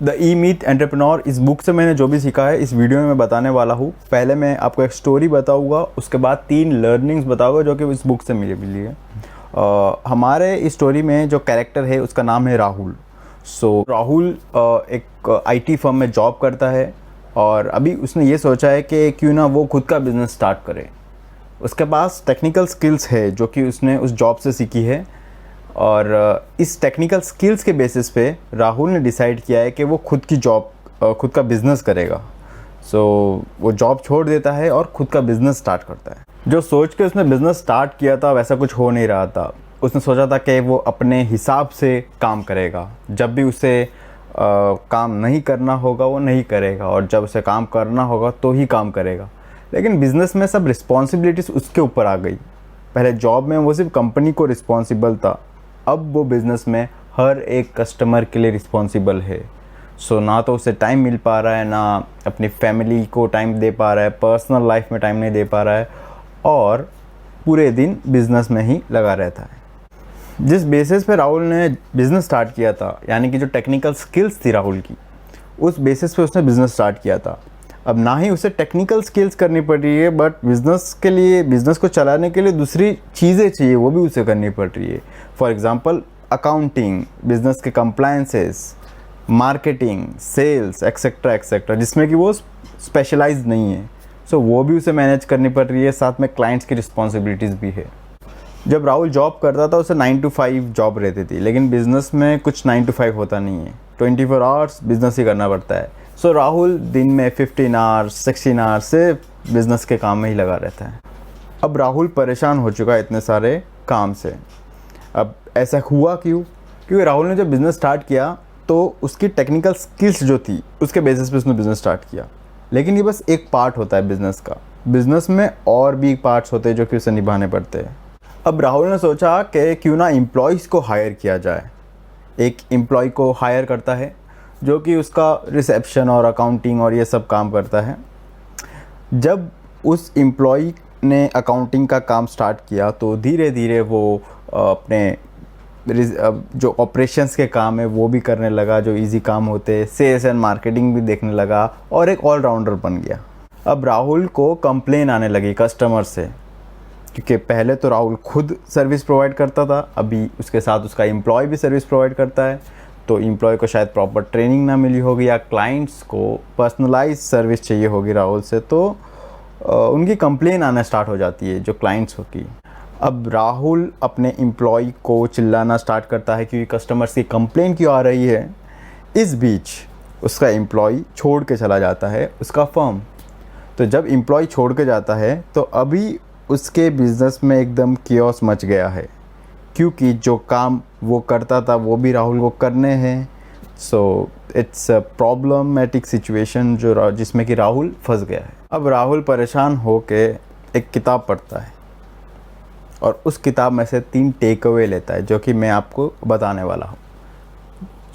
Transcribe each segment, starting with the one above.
The E myth entrepreneur, इस book से मैंने जो भी सीखा है इस वीडियो में मैं बताने वाला हूँ। पहले मैं आपको एक स्टोरी बताऊँगा, उसके बाद 3 लर्निंग्स बताऊँगा जो कि इस बुक से मिली है। हमारे इस स्टोरी में जो कैरेक्टर है उसका नाम है राहुल। राहुल एक आईटी फर्म में जॉब करता है और अभी उसने ये सोचा है कि क्यों ना वो खुद का बिज़नेस स्टार्ट करे। उसके पास टेक्निकल स्किल्स है जो कि उसने उस जॉब से सीखी है और इस टेक्निकल स्किल्स के बेसिस पे राहुल ने डिसाइड किया है कि वो खुद का बिज़नेस करेगा। वो जॉब छोड़ देता है और खुद का बिज़नेस स्टार्ट करता है। जो सोच के उसने बिज़नेस स्टार्ट किया था वैसा कुछ हो नहीं रहा था। उसने सोचा था कि वो अपने हिसाब से काम करेगा, जब भी उसे काम नहीं करना होगा वो नहीं करेगा और जब उसे काम करना होगा तो ही काम करेगा। लेकिन बिज़नेस में सब रिस्पॉन्सिबिलिटीज़ उसके ऊपर आ गई। पहले जॉब में वो सिर्फ कंपनी को रिस्पॉन्सिबल था, अब वो बिज़नेस में हर एक कस्टमर के लिए रिस्पॉन्सिबल है। ना तो उसे टाइम मिल पा रहा है, ना अपनी फैमिली को टाइम दे पा रहा है, पर्सनल लाइफ में टाइम नहीं दे पा रहा है और पूरे दिन बिज़नेस में ही लगा रहता है। जिस बेसिस पे राहुल ने बिज़नेस स्टार्ट किया था, यानी कि जो टेक्निकल स्किल्स थी राहुल की, उस बेसिस पे उसने बिज़नेस स्टार्ट किया था। अब ना ही उसे टेक्निकल स्किल्स करनी पड़ रही है, बट बिज़नेस को चलाने के लिए दूसरी चीज़ें चाहिए, वो भी उसे करनी पड़ रही है। फॉर एग्ज़ाम्पल अकाउंटिंग, बिज़नेस के compliances, marketing, sales etcetera etcetera, जिसमें कि वो स्पेशलाइज्ड नहीं है। वो भी उसे मैनेज करनी पड़ रही है, साथ में क्लाइंट्स की रिस्पॉन्सिबिलिटीज़ भी है। जब राहुल जॉब करता था उसे 9 to 5 जॉब रहती थी, लेकिन बिज़नेस में कुछ 9 to 5 होता नहीं है, 24 आवर्स बिज़नेस ही करना पड़ता है। राहुल दिन में 15 आवर्स 16 आवर्स से बिज़नेस के काम में ही लगा रहता है। अब राहुल परेशान हो चुका है इतने सारे काम से। अब ऐसा हुआ क्यों? क्योंकि राहुल ने जब बिज़नेस स्टार्ट किया तो उसकी टेक्निकल स्किल्स जो थी उसके बेसिस पे उसने बिज़नेस स्टार्ट किया, लेकिन ये बस एक पार्ट होता है बिज़नेस का। बिज़नेस में और भी पार्ट्स होते हैं जो कि उसे निभाने पड़ते हैं। अब राहुल ने सोचा कि क्यों ना एम्प्लॉयज़ को हायर किया जाए। एक एम्प्लॉय को हायर करता है जो कि उसका रिसेप्शन और अकाउंटिंग और ये सब काम करता है। जब उस एम्प्लॉय ने अकाउंटिंग का काम स्टार्ट किया तो धीरे धीरे वो अपने जो ऑपरेशंस के काम है वो भी करने लगा, जो इजी काम होते, सेल्स एंड मार्केटिंग भी देखने लगा और एक ऑलराउंडर बन गया। अब राहुल को कंप्लेन आने लगी कस्टमर से, क्योंकि पहले तो राहुल खुद सर्विस प्रोवाइड करता था, अभी उसके साथ उसका एम्प्लॉय भी सर्विस प्रोवाइड करता है। तो एम्प्लॉय को शायद प्रॉपर ट्रेनिंग ना मिली होगी या क्लाइंट्स को पर्सनलाइज सर्विस चाहिए होगी राहुल से, तो उनकी कंप्लेन आना स्टार्ट हो जाती है जो क्लाइंट्स होगी। अब राहुल अपने एम्प्लॉय को चिल्लाना स्टार्ट करता है क्योंकि कस्टमर्स की कंप्लेन क्यों आ रही है। इस बीच उसका एम्प्लॉय छोड़ के चला जाता है उसका फर्म। तो जब एम्प्लॉय छोड़ के जाता है तो अभी उसके बिज़नेस में एकदम कियोस मच गया है, क्योंकि जो काम वो करता था वो भी राहुल को करने हैं। इट्स अ प्रॉब्लमेटिक सिचुएशन जिसमें कि राहुल फंस गया है। अब राहुल परेशान होके एक किताब पढ़ता है और उस किताब में से 3 टेक अवे लेता है जो कि मैं आपको बताने वाला हूँ।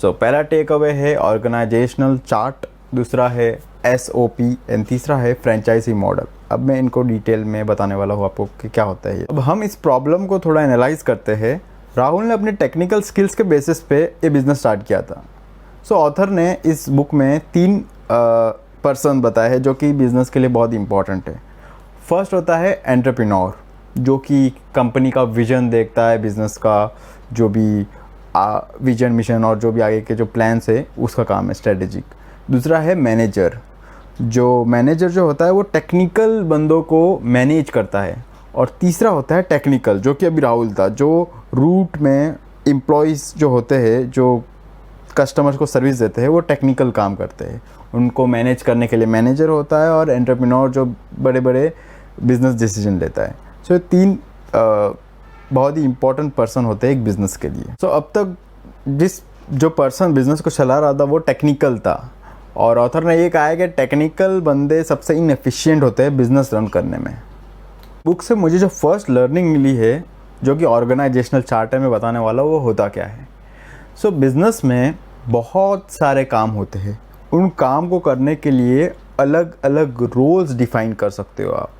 पहला टेक अवे है ऑर्गेनाइजेशनल चार्ट, दूसरा है SOP एंड तीसरा है फ्रेंचाइजी मॉडल। अब मैं इनको डिटेल में बताने वाला हूँ आपको कि क्या होता है ये। अब हम इस प्रॉब्लम को थोड़ा एनालाइज करते हैं। राहुल ने अपने टेक्निकल स्किल्स के बेसिस पे ये बिज़नेस स्टार्ट किया था। ऑथर ने इस बुक में 3 पर्सन बताए हैं जो कि बिज़नेस के लिए बहुत इंपॉर्टेंट है। फर्स्ट होता है एंटरप्रेन्योर, जो कि कंपनी का विजन देखता है, बिज़नेस का जो भी विजन मिशन और जो भी आगे के जो प्लान्स है उसका काम है, स्ट्रेटेजिक। दूसरा है मैनेजर, जो होता है वो टेक्निकल बंदों को मैनेज करता है। और तीसरा होता है टेक्निकल, जो कि अभी राहुल था, जो रूट में एम्प्लॉयज़ जो होते हैं, जो कस्टमर्स को सर्विस देते हैं, वो टेक्निकल काम करते हैं। उनको मैनेज करने के लिए मैनेजर होता है और एंटरप्रेन्योर जो बड़े बड़े बिज़नेस डिसीजन लेता है। ये 3 बहुत ही इंपॉर्टेंट पर्सन होते हैं एक बिज़नेस के लिए। अब तक जो पर्सन बिज़नेस को चला रहा था वो टेक्निकल था, और ऑथर ने ये कहा है कि टेक्निकल बंदे सबसे इनएफिशिएंट होते हैं बिज़नेस रन करने में। बुक से मुझे जो फर्स्ट लर्निंग मिली है, जो कि ऑर्गेनाइजेशनल चार्ट है, मैं बताने वाला हूँ वो होता क्या है। बिज़नेस में बहुत सारे काम होते हैं। उन काम को करने के लिए अलग अलग रोल्स डिफ़ाइन कर सकते हो आप।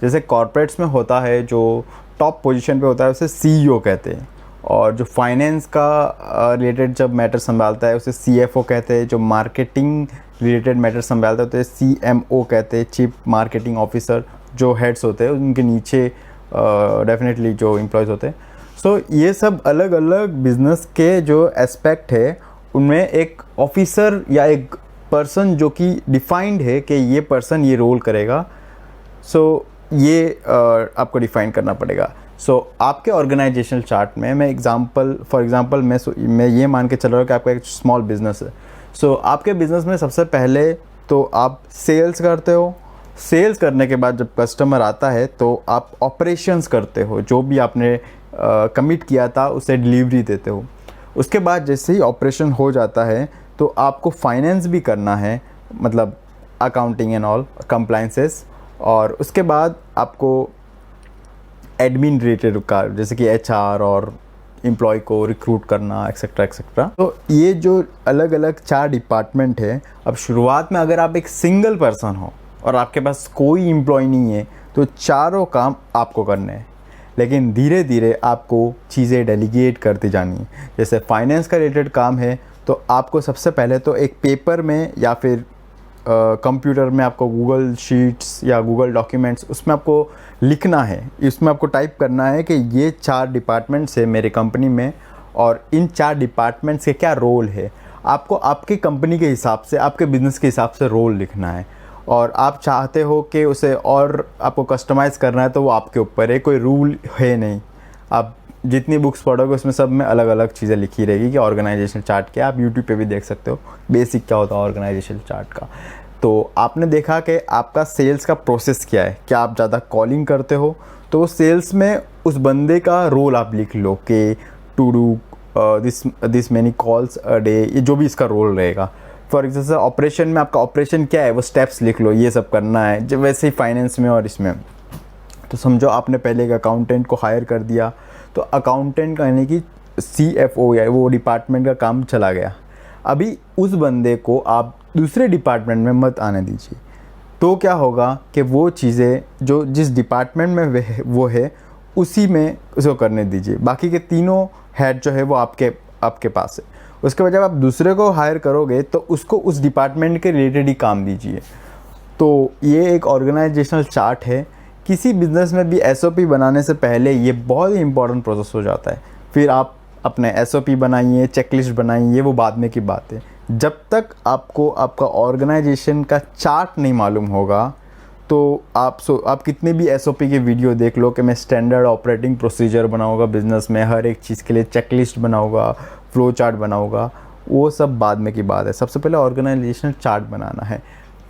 जैसे कॉर्पोरेट्स में होता है, जो टॉप पोजीशन पे होता है उसे CEO कहते हैं, और जो फाइनेंस का रिलेटेड जब मैटर संभालता है उसे CFO कहते हैं, जो मार्केटिंग रिलेटेड मैटर संभालता है तो CMO कहते हैं, चीफ मार्केटिंग ऑफिसर। जो हेड्स होते हैं उनके नीचे डेफिनेटली जो एम्प्लॉयज़ होते हैं। सो ये सब अलग अलग बिजनेस के जो एस्पेक्ट है उनमें एक ऑफिसर या एक पर्सन जो कि डिफाइंड है कि ये पर्सन ये रोल करेगा। सो ये आपको डिफाइन करना पड़ेगा। सो आपके ऑर्गेनाइजेशनल चार्ट में मैं फॉर एग्जांपल मैं ये मान के चल रहा हूँ कि आपका एक स्मॉल बिजनेस है। सो आपके बिजनेस में सबसे पहले तो आप सेल्स करते हो। सेल्स करने के बाद जब कस्टमर आता है तो आप ऑपरेशंस करते हो, जो भी आपने कमिट किया था उसे डिलीवरी देते हो। उसके बाद जैसे ही ऑपरेशन हो जाता है तो आपको फाइनेंस भी करना है, मतलब अकाउंटिंग एंड ऑल कंप्लाइंसेस। और उसके बाद आपको एडमिन रिलेटेड का, जैसे कि HR और एम्प्लॉय को रिक्रूट करना एक्सेट्रा एक्सेट्रा। तो ये जो अलग अलग 4 डिपार्टमेंट है। अब शुरुआत में अगर आप एक सिंगल पर्सन हो और आपके पास कोई एम्प्लॉय नहीं है तो चारों काम आपको करने हैं, लेकिन धीरे धीरे आपको चीज़ें डेलीगेट करती जानी है। जैसे फाइनेंस का रिलेटेड काम है तो आपको सबसे पहले तो एक पेपर में या फिर कंप्यूटर में आपको गूगल शीट्स या गूगल डॉक्यूमेंट्स उसमें आपको लिखना है, इसमें आपको टाइप करना है कि ये 4 डिपार्टमेंट्स है मेरे कंपनी में और इन 4 डिपार्टमेंट्स के क्या रोल है। आपको आपकी कंपनी के हिसाब से, आपके बिज़नेस के हिसाब से रोल लिखना है। और आप चाहते हो कि उसे और आपको कस्टमाइज़ करना है तो वो आपके ऊपर है, कोई रूल है नहीं। आप जितनी बुक्स पढ़ोगे उसमें सब में अलग अलग चीज़ें लिखी रहेगी कि ऑर्गेनाइजेशन चार्ट क्या। आप यूट्यूब पे भी देख सकते हो बेसिक क्या होता है ऑर्गेनाइजेशन चार्ट का। तो आपने देखा कि आपका सेल्स का प्रोसेस क्या है। क्या आप ज़्यादा कॉलिंग करते हो तो सेल्स में उस बंदे का रोल आप लिख लो कि to do this many calls a day, ये जो भी इसका रोल रहेगा। फॉर एग्जाम्पल ऑपरेशन में आपका ऑपरेशन क्या है वो स्टेप्स लिख लो, ये सब करना है। जब वैसे ही फाइनेंस में और इसमें तो समझो आपने पहले एक अकाउंटेंट को हायर कर दिया तो अकाउंटेंट का यानी कि CFO या वो डिपार्टमेंट का काम चला गया। अभी उस बंदे को आप दूसरे डिपार्टमेंट में मत आने दीजिए। तो क्या होगा कि वो चीज़ें जो जिस डिपार्टमेंट में वो है उसी में उसको करने दीजिए। बाकी के तीनों हेड जो है वो आपके पास है। उसके बाद जब आप दूसरे को हायर करोगे तो उसको उस डिपार्टमेंट के रिलेटेड ही काम दीजिए। तो ये एक ऑर्गेनाइजेशनल चार्ट है। किसी बिज़नेस में भी SOP बनाने से पहले ये बहुत ही इंपॉर्टेंट प्रोसेस हो जाता है। फिर आप अपने SOP बनाइए, चेकलिस्ट बनाइए, वो बाद में की बात है। जब तक आपको आपका ऑर्गेनाइजेशन का चार्ट नहीं मालूम होगा तो आप कितने भी SOP के वीडियो देख लो कि मैं स्टैंडर्ड ऑपरेटिंग प्रोसीजर बनाऊंगा बिज़नेस में, हर एक चीज़ के लिए चेकलिस्ट बनाऊंगा, फ्लो चार्ट बनाऊंगा, वो सब बाद में की बात है। सबसे पहले ऑर्गेनाइजेशनल चार्ट बनाना है।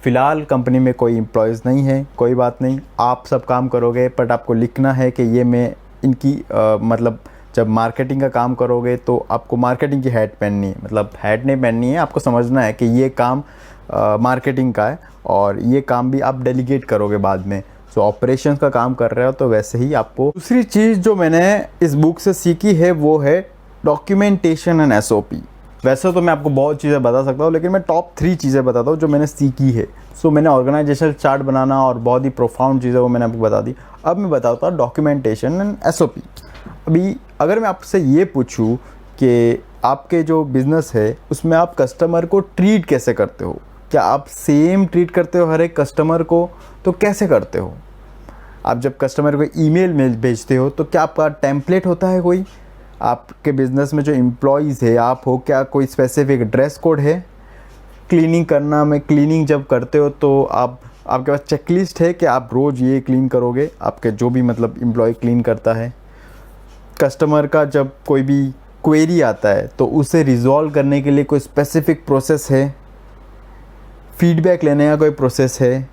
फ़िलहाल कंपनी में कोई एम्प्लॉयज़ नहीं है, कोई बात नहीं, आप सब काम करोगे, बट आपको लिखना है कि ये मैं इनकी मतलब जब मार्केटिंग का काम करोगे तो आपको मार्केटिंग की हैट पहननी है, मतलब हैट नहीं पहननी है, आपको समझना है कि ये काम मार्केटिंग का है और ये काम भी आप डेलीगेट करोगे बाद में। सो ऑपरेशंस का काम कर रहे हो तो वैसे ही आपको। दूसरी चीज़ जो मैंने इस बुक से सीखी है वो है डॉक्यूमेंटेशन एंड SOP। वैसे तो मैं आपको बहुत चीज़ें बता सकता हूँ लेकिन मैं टॉप 3 चीज़ें बताता हूँ जो मैंने सीखी है। सो मैंने ऑर्गेनाइजेशनल चार्ट बनाना और बहुत ही प्रोफाउंड चीज़ें वो मैंने आपको बता दी। अब मैं बताता हूँ डॉक्यूमेंटेशन एंड SOP। अभी अगर मैं आपसे ये पूछूँ कि आपके जो बिज़नेस है उसमें आप कस्टमर को ट्रीट कैसे करते हो, क्या आप सेम ट्रीट करते हो हर एक कस्टमर को, तो कैसे करते हो? आप जब कस्टमर को ईमेल भेजते हो तो क्या आपका टेम्पलेट होता है कोई? आपके बिज़नेस में जो एम्प्लॉयज़ है आप हो, क्या कोई स्पेसिफिक ड्रेस कोड है? क्लीनिंग करना में क्लीनिंग जब करते हो तो आपके पास चेकलिस्ट है कि आप रोज़ ये क्लीन करोगे, आपके जो भी मतलब एम्प्लॉय क्लीन करता है। कस्टमर का जब कोई भी क्वेरी आता है तो उसे रिजॉल्व करने के लिए कोई स्पेसिफिक प्रोसेस है? फीडबैक लेने का कोई प्रोसेस है?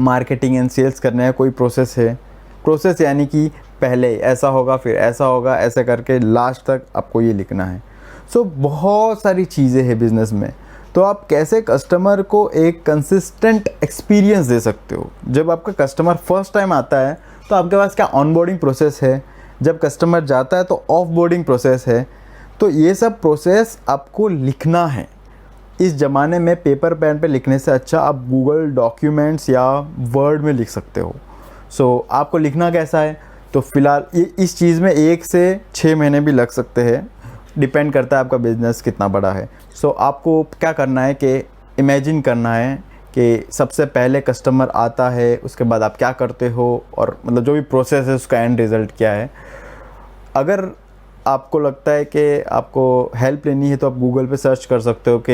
मार्केटिंग एंड सेल्स करने का कोई प्रोसेस है? प्रोसेस यानी कि पहले ऐसा होगा, फिर ऐसा होगा, ऐसे करके लास्ट तक आपको ये लिखना है। सो बहुत सारी चीज़ें हैं बिज़नेस में। तो आप कैसे कस्टमर को एक कंसिस्टेंट एक्सपीरियंस दे सकते हो? जब आपका कस्टमर फर्स्ट टाइम आता है तो आपके पास क्या ऑनबोर्डिंग प्रोसेस है? जब कस्टमर जाता है तो ऑफ बोर्डिंग प्रोसेस है। तो ये सब प्रोसेस आपको लिखना है। इस ज़माने में पेपर पेन पे लिखने से अच्छा आप गूगल डॉक्यूमेंट्स या वर्ड में लिख सकते हो। सो आपको लिखना कैसा है? तो फिलहाल ये इस चीज़ में 1 से 6 महीने भी लग सकते हैं, डिपेंड करता है आपका बिज़नेस कितना बड़ा है। सो आपको क्या करना है कि इमेजिन करना है कि सबसे पहले कस्टमर आता है, उसके बाद आप क्या करते हो, और मतलब जो भी प्रोसेस है उसका एंड रिज़ल्ट क्या है। अगर आपको लगता है कि आपको हेल्प लेनी है तो आप गूगल पे सर्च कर सकते हो कि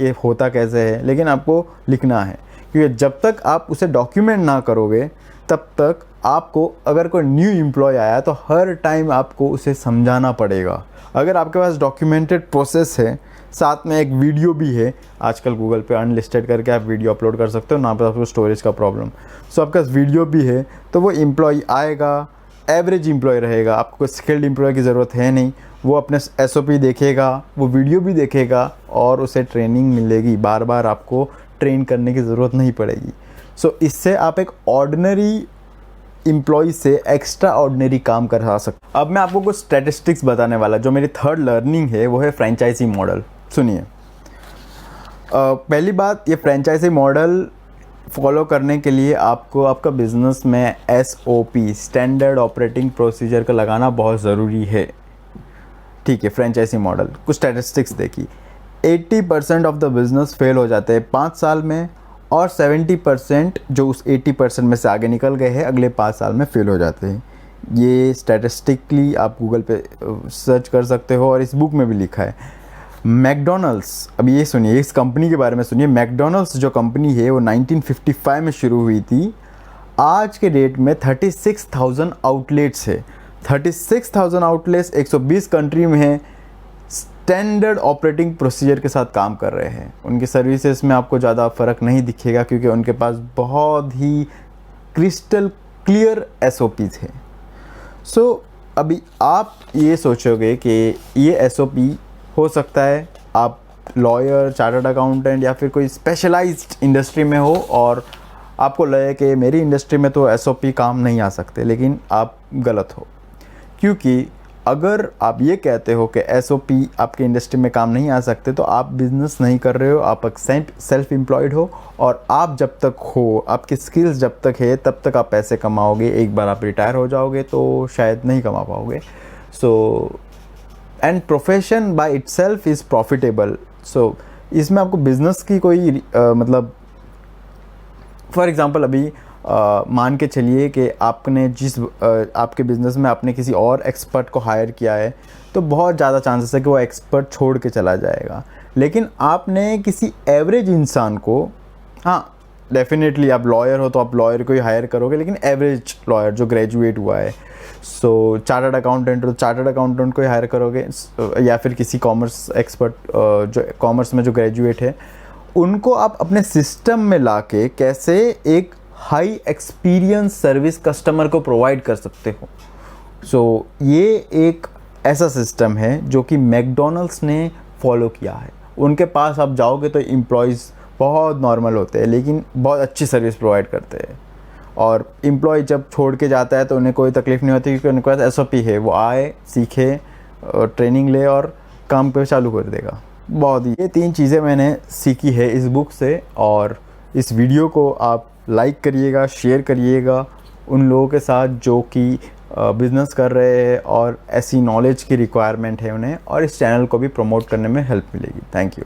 ये होता कैसे है, लेकिन आपको लिखना है, क्योंकि जब तक आप उसे डॉक्यूमेंट ना करोगे तब तक आपको, अगर कोई न्यू एम्प्लॉय आया तो हर टाइम आपको उसे समझाना पड़ेगा। अगर आपके पास डॉक्यूमेंटेड प्रोसेस है, साथ में एक वीडियो भी है, आजकल गूगल पे अनलिस्टेड करके आप वीडियो अपलोड कर सकते हो, ना पर आपको स्टोरेज का प्रॉब्लम, सो आपके पास वीडियो भी है, तो वो एम्प्लॉय आएगा, एवरेज एम्प्लॉय रहेगा, आपको कोई स्किल्ड एम्प्लॉय की ज़रूरत है नहीं। वो अपने SOP देखेगा, वो वीडियो भी देखेगा और उसे ट्रेनिंग मिलेगी, बार बार आपको ट्रेन करने की ज़रूरत नहीं पड़ेगी। सो इससे आप एक ऑर्डिनरी एम्प्लॉय से एक्स्ट्रा ऑर्डिनरी काम करा सकते। अब मैं आपको कुछ स्टैटिस्टिक्स बताने वाला, जो मेरी थर्ड लर्निंग है वो है फ्रेंचाइजी मॉडल। सुनिए, पहली बात, ये फ्रेंचाइजी मॉडल फॉलो करने के लिए आपको आपका बिज़नेस में SOP, स्टैंडर्ड ऑपरेटिंग प्रोसीजर का लगाना बहुत ज़रूरी है। ठीक है, फ्रेंचाइजी मॉडल, कुछ स्टैटिस्टिक्स देखिए, 80% ऑफ द बिज़नेस फेल हो जाते हैं 5 साल में, और 70% जो उस 80% में से आगे निकल गए हैं अगले 5 साल में फेल हो जाते हैं। ये स्टैटिस्टिकली आप गूगल पे सर्च कर सकते हो, और इस बुक में भी लिखा है। मैकडोनल्ड्स, अब ये सुनिए, इस कंपनी के बारे में सुनिए। मैकडोनल्ड्स जो कंपनी है वो 1955 में शुरू हुई थी। आज के डेट में 36,000 आउटलेट्स है। 36,000 आउटलेट्स 120 कंट्री में है, स्टैंडर्ड ऑपरेटिंग प्रोसीजर के साथ काम कर रहे हैं। उनकी सर्विसेज में आपको ज़्यादा फ़र्क नहीं दिखेगा, क्योंकि उनके पास बहुत ही क्रिस्टल क्लियर SOPs है। सो अभी आप ये सोचोगे कि ये SOP हो सकता है आप लॉयर, चार्टर्ड अकाउंटेंट या फिर कोई स्पेशलाइज्ड इंडस्ट्री में हो, और आपको लगे कि मेरी इंडस्ट्री में तो SOP काम नहीं आ सकते, लेकिन आप गलत हो। क्योंकि अगर आप ये कहते हो कि SOP आपके इंडस्ट्री में काम नहीं आ सकते, तो आप बिज़नेस नहीं कर रहे हो, आप एक सेल्फ एम्प्लॉयड हो, और आप जब तक हो, आपकी स्किल्स जब तक है तब तक आप पैसे कमाओगे। एक बार आप रिटायर हो जाओगे तो शायद नहीं कमा पाओगे। So and profession by itself is profitable. So इसमें आपको बिज़नेस की कोई मतलब, फॉर एग्ज़ाम्पल अभी मान के चलिए कि आपने आपके बिज़नेस में आपने किसी और एक्सपर्ट को हायर किया है, तो बहुत ज़्यादा चांसेस है कि वो एक्सपर्ट छोड़ के चला जाएगा। लेकिन आपने किसी एवरेज इंसान को, हाँ डेफिनेटली आप लॉयर हो तो आप लॉयर को ही हायर करोगे, लेकिन एवरेज लॉयर जो ग्रेजुएट हुआ है, सो चार्टर्ड अकाउंटेंट हो तो चार्टर्ड अकाउंटेंट को ही हायर करोगे, या फिर किसी कॉमर्स एक्सपर्ट जो कॉमर्स में जो ग्रेजुएट है, उनको आप अपने सिस्टम में लाके कैसे एक हाई एक्सपीरियंस सर्विस कस्टमर को प्रोवाइड कर सकते हो। सो ये एक ऐसा सिस्टम है जो कि मैकडोनल्ड्स ने फॉलो किया है। उनके पास आप जाओगे तो एम्प्लॉयज़ बहुत नॉर्मल होते हैं, लेकिन बहुत अच्छी सर्विस प्रोवाइड करते हैं, और एम्प्लॉय जब छोड़ के जाता है तो उन्हें कोई तकलीफ़ नहीं होती, क्योंकि उनके पास SOP है, वो आए, सीखे, ट्रेनिंग ले और काम पे चालू कर देगा। बहुत ही, ये 3 चीज़ें मैंने सीखी है इस बुक से, और इस वीडियो को आप लाइक करिएगा, शेयर करिएगा उन लोगों के साथ जो कि बिज़नेस कर रहे हैं और ऐसी नॉलेज की रिक्वायरमेंट है उन्हें, और इस चैनल को भी प्रमोट करने में हेल्प मिलेगी। Thank you.